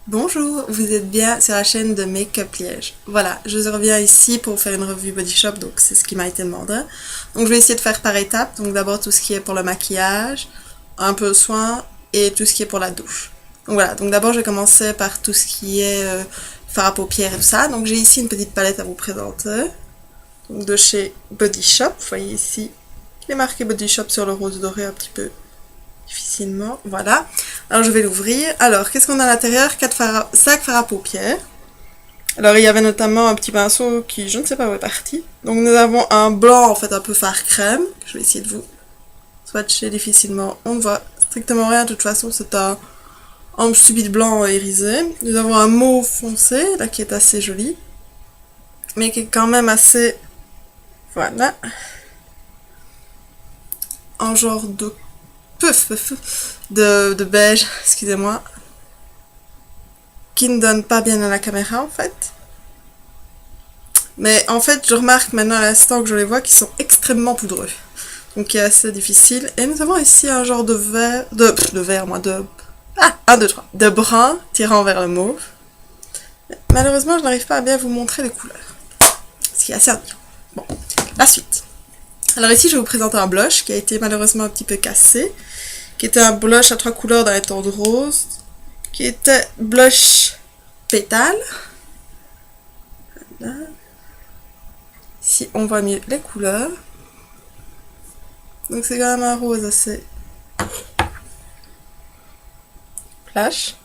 Bonjour, vous êtes bien sur la chaîne de Make-up Liège. Voilà, je reviens ici pour faire une revue Body Shop, donc c'est ce qui m'a été demandé. Donc je vais essayer de faire par étapes, donc d'abord tout ce qui est pour le maquillage, un peu soin, et tout ce qui est pour la douche. Donc voilà, donc d'abord je vais commencer par tout ce qui est fard à paupières et tout ça. Donc j'ai ici une petite palette à vous présenter, donc de chez Body Shop, vous voyez ici, il est marqué Body Shop sur le rose doré un petit peu difficilement, voilà. Alors je vais l'ouvrir. Alors, qu'est-ce qu'on a à l'intérieur? 5 fards à paupières. Alors il y avait notamment un petit pinceau qui, je ne sais pas où est parti. Donc nous avons un blanc, en fait, un peu fard crème. Je vais essayer de vous swatcher difficilement. On ne voit strictement rien, de toute façon, c'est un stupide blanc irisé. Nous avons un mauve foncé, là, qui est assez joli. Mais qui est quand même assez... Voilà. Un genre de... de beige, excusez-moi, qui ne donne pas bien à la caméra en fait. Mais en fait, je remarque maintenant à l'instant que je les vois qu'ils sont extrêmement poudreux. Donc qui est assez difficile. Et nous avons ici un genre de vert, de vert, moi, de... Ah, 1, 2, 3. De brun tirant vers le mauve. Mais malheureusement, je n'arrive pas à bien vous montrer les couleurs. Ce qui est assez ennuyant. Bon, la suite. Alors ici, je vais vous présenter un blush qui a été malheureusement un petit peu cassé. Qui était un blush à 3 couleurs dans les tons de rose. Qui était blush pétale. Voilà. Si on voit mieux les couleurs. Donc c'est quand même un rose assez flash.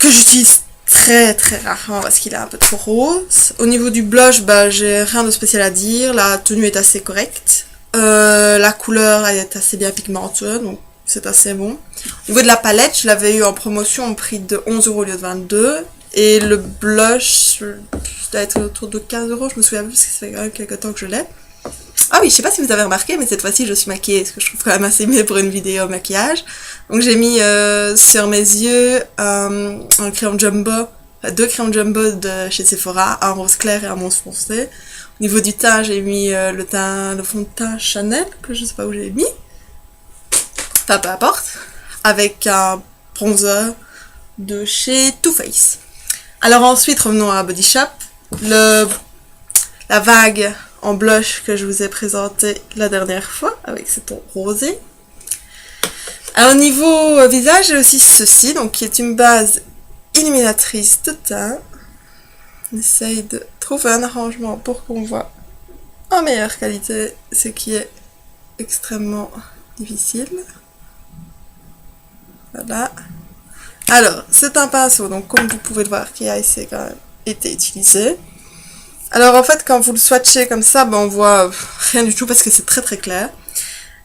Que j'utilise très très rarement parce qu'il est un peu trop rose. Au niveau du blush, bah, j'ai rien de spécial à dire. La tenue est assez correcte. La couleur est assez bien pigmentée, donc c'est assez bon. Au niveau de la palette, je l'avais eu en promotion au prix de 11 € au lieu de 22. Et le blush, ça doit être autour de 15 €, je me souviens plus parce que ça fait quand même quelques temps que je l'ai. Ah oui, je sais pas si vous avez remarqué, mais cette fois-ci je suis maquillée, ce que je trouve quand même assez mieux pour une vidéo maquillage. Donc j'ai mis sur mes yeux un crayon jumbo, deux crayons jumbo de chez Sephora, un rose clair et un rose foncé. Au niveau du teint, j'ai mis le fond de teint Chanel, que je sais pas où j'ai mis. Enfin, peu importe. Avec un bronzer de chez Too Faced. Alors ensuite, revenons à Body Shop. La vague en blush que je vous ai présenté la dernière fois, avec ce ton rosé. Alors au niveau visage, j'ai aussi ceci, donc qui est une base illuminatrice de teint. On essaye de trouver un arrangement pour qu'on voit en meilleure qualité, ce qui est extrêmement difficile. Voilà. Alors, c'est un pinceau, donc comme vous pouvez le voir, qui a quand même été utilisé. Alors en fait, quand vous le swatchez comme ça, ben, on voit rien du tout parce que c'est très très clair.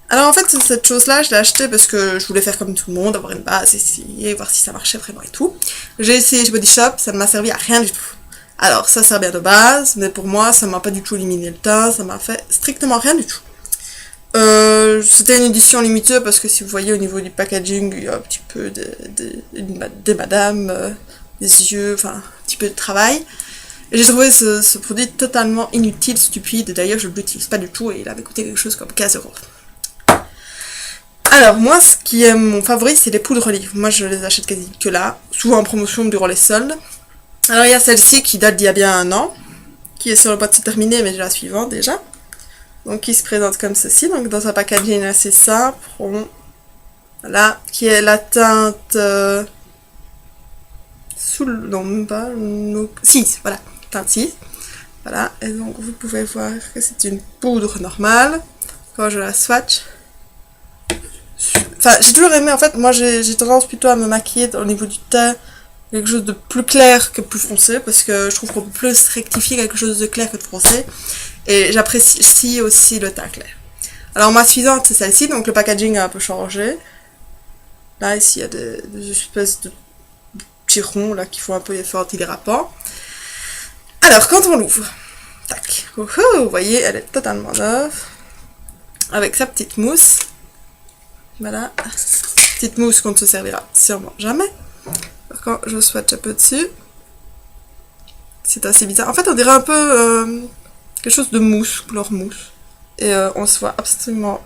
Alors en fait, cette chose-là, je l'ai achetée parce que je voulais faire comme tout le monde, avoir une base, essayer, voir si ça marchait vraiment et tout. J'ai essayé chez Body Shop, ça ne m'a servi à rien du tout. Alors ça sert bien de base, mais pour moi, ça m'a pas du tout éliminé le teint, ça m'a fait strictement rien du tout. C'était une édition limitée parce que si vous voyez au niveau du packaging, il y a un petit peu des madames, des yeux, enfin un petit peu de travail. Et j'ai trouvé ce produit totalement inutile, stupide. D'ailleurs, je ne l'utilise pas du tout et il avait coûté quelque chose comme 15 €. Alors, moi, ce qui est mon favori, c'est les poudres olives. Moi, je les achète quasi que là, souvent en promotion durant les soldes. Alors, il y a celle-ci qui date d'il y a bien 1 an, qui est sur le point de se terminer, mais j'ai la suivante déjà. Donc, qui se présente comme ceci. Donc, dans un packaging assez simple, rond. Voilà, qui est la teinte... non, même pas... 6, voilà. Teinte 6. Voilà, et donc vous pouvez voir que c'est une poudre normale. Quand je la swatch... Enfin, j'ai toujours aimé, en fait, moi j'ai tendance plutôt à me maquiller au niveau du teint quelque chose de plus clair que plus foncé, parce que je trouve qu'on peut plus rectifier quelque chose de clair que de foncé. Et j'apprécie aussi le teint clair. Alors ma suivante, c'est celle-ci, donc le packaging a un peu changé. Là, ici, il y a des espèces de petits ronds là, qui font un peu effet antidérapant. Alors, quand on l'ouvre, tac, vous voyez, elle est totalement neuve, avec sa petite mousse. Voilà, petite mousse qu'on ne se servira sûrement jamais. Alors, quand je swatch un peu dessus, c'est assez bizarre. En fait, on dirait un peu quelque chose de mousse, couleur mousse. Et on se voit absolument...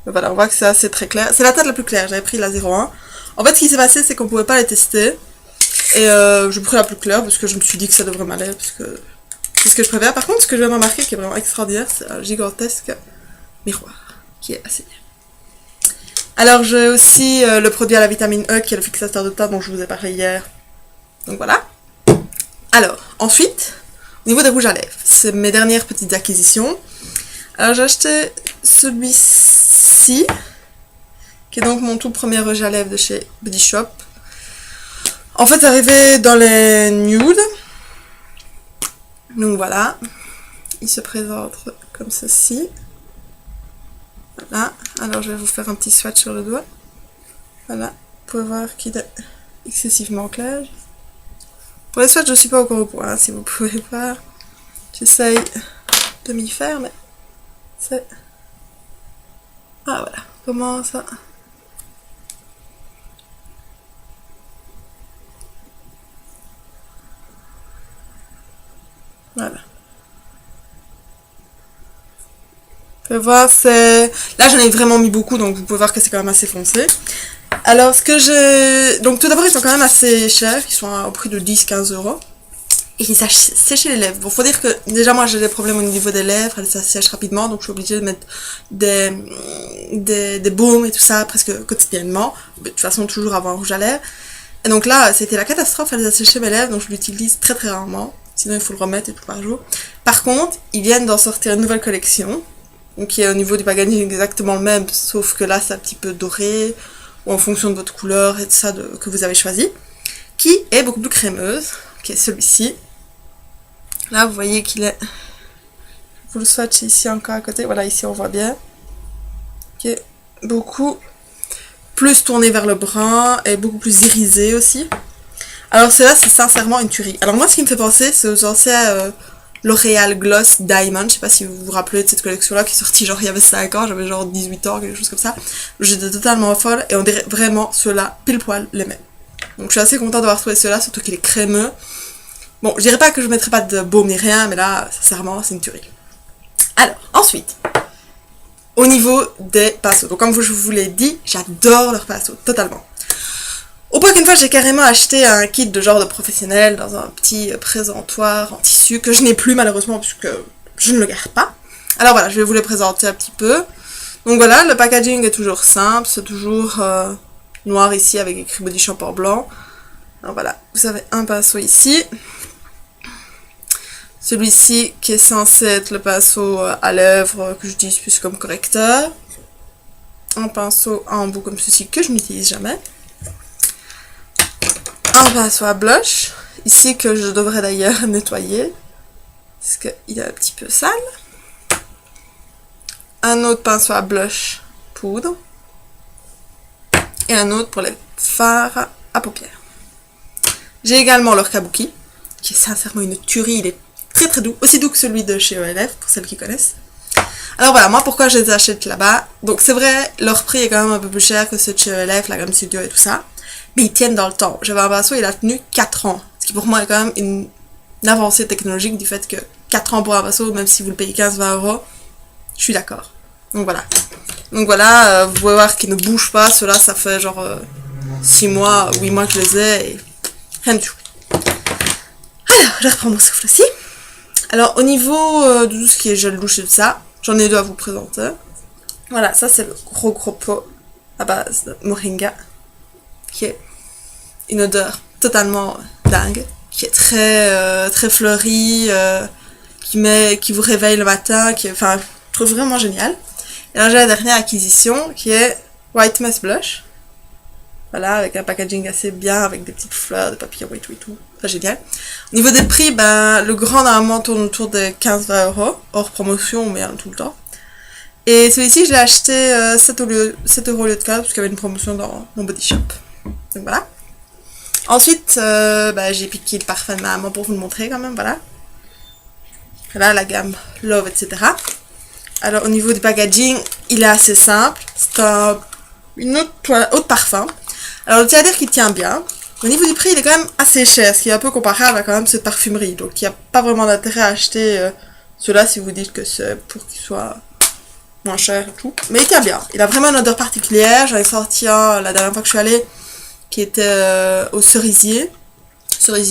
Voilà, on voit que c'est assez très clair. C'est la teinte la plus claire, j'avais pris la 01. En fait, ce qui s'est passé, c'est qu'on pouvait pas les tester. Et j'ai pris la plus claire parce que je me suis dit que ça devrait m'aller, parce que c'est ce que je préfère. Par contre, ce que je viens de remarquer qui est vraiment extraordinaire, c'est un gigantesque miroir, qui est assez bien. Alors, j'ai aussi le produit à la vitamine E, qui est le fixateur de teint dont je vous ai parlé hier. Donc voilà. Alors, ensuite, au niveau des rouges à lèvres, c'est mes dernières petites acquisitions. Alors, j'ai acheté celui-ci, qui est donc mon tout premier rouge à lèvres de chez Body Shop. En fait, arrivé dans les nudes. Donc voilà. Il se présente comme ceci. Voilà. Alors, je vais vous faire un petit swatch sur le doigt. Voilà. Vous pouvez voir qu'il est excessivement clair. Pour les swatchs, je ne suis pas encore au point, hein, si vous pouvez voir. J'essaye de m'y faire, mais c'est... Ah voilà, comment ça... Voilà. Vous pouvez voir, c'est... Là, j'en ai vraiment mis beaucoup, donc vous pouvez voir que c'est quand même assez foncé. Alors, ce que j'ai... Donc, tout d'abord, ils sont quand même assez chers. Ils sont au prix de 10-15 euros. Et ils sèchent les lèvres. Bon, faut dire que, déjà, moi, j'ai des problèmes au niveau des lèvres. Elles sèchent rapidement, donc je suis obligée de mettre des baumes et tout ça presque quotidiennement. De toute façon, toujours avoir un rouge à lèvres. Et donc là, c'était la catastrophe. Elles asséchaient mes lèvres, donc je l'utilise très très rarement. Sinon, il faut le remettre et tout par jour. Par contre, ils viennent d'en sortir une nouvelle collection. Donc, qui est au niveau du packaging exactement le même, sauf que là, c'est un petit peu doré, ou en fonction de votre couleur et de ça que vous avez choisi, qui est beaucoup plus crémeuse, qui est celui-ci. Là, vous voyez qu'il est... Je vous le swatch ici encore à côté. Voilà, ici, on voit bien. Qui est beaucoup plus tourné vers le brun et beaucoup plus irisé aussi. Alors, celle-là, c'est sincèrement une tuerie. Alors, moi, ce qui me fait penser, c'est aux anciens L'Oréal Gloss Diamond. Je sais pas si vous vous rappelez de cette collection-là qui est sortie genre il y avait 5 ans, j'avais genre 18 ans, quelque chose comme ça. J'étais totalement folle et on dirait vraiment ceux-là pile poil les mêmes. Donc, je suis assez contente d'avoir trouvé ceux-là, surtout qu'il est crémeux. Bon, je dirais pas que je mettrais pas de baume ni rien, mais là, sincèrement, c'est une tuerie. Alors, ensuite, au niveau des pinceaux. Donc, comme je vous l'ai dit, j'adore leurs pinceaux, totalement. Au point qu'une fois, j'ai carrément acheté un kit de genre de professionnel dans un petit présentoir en tissu que je n'ai plus malheureusement puisque je ne le garde pas. Alors voilà, je vais vous les présenter un petit peu. Donc voilà, le packaging est toujours simple, c'est toujours noir ici avec écrit Body Shop en blanc. Alors voilà, vous avez un pinceau ici. Celui-ci qui est censé être le pinceau à lèvres que j'utilise plus comme correcteur. Un pinceau à embout comme ceci que je n'utilise jamais. Un pinceau à blush, ici que je devrais d'ailleurs nettoyer, parce qu'il est un petit peu sale. Un autre pinceau à blush poudre. Et un autre pour les fards à paupières. J'ai également leur kabuki, qui est sincèrement une tuerie, il est très très doux, aussi doux que celui de chez ELF, pour celles qui connaissent. Alors voilà, moi pourquoi je les achète là-bas. Donc c'est vrai, leur prix est quand même un peu plus cher que ceux de chez ELF, la gamme Studio et tout ça. Mais ils tiennent dans le temps. J'avais un pinceau, il a tenu 4 ans. Ce qui pour moi est quand même une avancée technologique du fait que 4 ans pour un pinceau, même si vous le payez 15-20 euros, je suis d'accord. Donc voilà, vous pouvez voir qu'ils ne bougent pas. Ceux-là, ça fait genre 6 mois, 8 mois que je les ai et rien du tout. Alors, je reprends mon souffle aussi. Alors, au niveau de tout ce qui est gel douche et tout ça, j'en ai deux à vous présenter. Voilà, ça c'est le gros pot à base de moringa, qui est une odeur totalement dingue, qui est très fleurie, qui vous réveille le matin, enfin, je trouve vraiment génial. Et alors j'ai la dernière acquisition qui est White Mess Blush. Voilà, avec un packaging assez bien, avec des petites fleurs, des papillons et tout. Très génial. Au niveau des prix, ben, le grand normalement tourne autour de 15-20 euros, hors promotion, mais tout le temps. Et celui-ci, je l'ai acheté 7 euros au lieu de 15 parce qu'il y avait une promotion dans mon Body Shop. Donc voilà. Ensuite, j'ai piqué le parfum de ma maman pour vous le montrer quand même, voilà. Voilà la gamme Love, etc. Alors au niveau du packaging, il est assez simple. C'est une autre parfum. Alors je tiens à dire qu'il tient bien. Au niveau du prix, il est quand même assez cher, ce qui est un peu comparable à quand même cette parfumerie. Donc il n'y a pas vraiment d'intérêt à acheter ceux-là si vous dites que c'est pour qu'il soit moins cher et tout. Mais il tient bien. Il a vraiment une odeur particulière. J'en ai sorti un la dernière fois que je suis allée. qui était au cerisier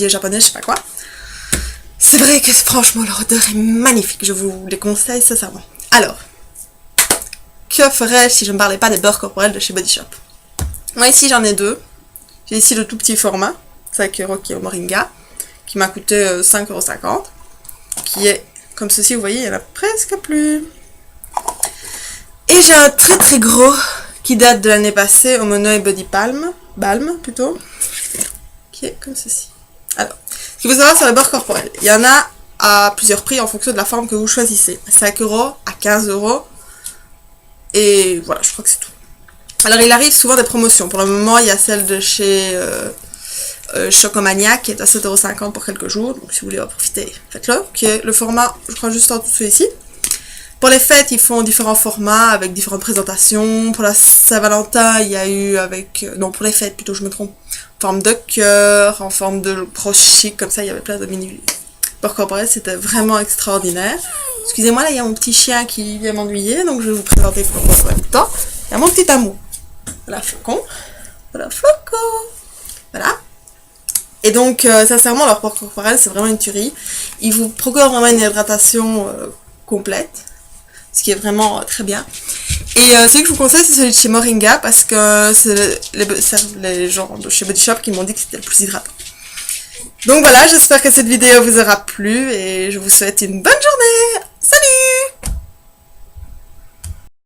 japonais, je sais pas quoi. C'est vrai que franchement leur odeur est magnifique, je vous les conseille sincèrement. Alors, que ferais-je si je ne parlais pas des beurres corporels de chez Body Shop? Moi ici j'en ai deux. J'ai ici le tout petit format, 5€ qui est au Moringa, qui m'a coûté 5,50€, qui est comme ceci, vous voyez, il n'y en a presque plus. Et j'ai un très très gros qui date de l'année passée au Monoi Body Balm plutôt, qui est comme ceci. Alors, ce qu'il faut savoir sur le beurre corporel, il y en a à plusieurs prix en fonction de la forme que vous choisissez. À 5€, à 15€, et voilà, je crois que c'est tout. Alors il arrive souvent des promotions. Pour le moment, il y a celle de chez Chocomania qui est à 7,50€ pour quelques jours. Donc si vous voulez en profiter, faites-le. Qui est le format, je crois, juste en dessous ici. Pour les fêtes, ils font différents formats avec différentes présentations. Pour la Saint-Valentin, il y a eu avec... non, pour les fêtes plutôt, je me trompe. En forme de cœur, en forme de broche chic, comme ça, il y avait plein de mini beurre corporel. C'était vraiment extraordinaire. Excusez-moi, là, il y a mon petit chien qui vient m'ennuyer, donc je vais vous présenter Flocon en même temps. Il y a mon petit amour. Voilà, Flocon. Voilà, Flocon. Voilà. Et donc, sincèrement, leur beurre corporel, c'est vraiment une tuerie. Il vous procure vraiment une hydratation complète, ce qui est vraiment très bien. Et celui que je vous conseille, c'est celui de chez Moringa, parce que c'est les gens de chez Body Shop qui m'ont dit que c'était le plus hydratant. Donc voilà, j'espère que cette vidéo vous aura plu, et je vous souhaite une bonne journée.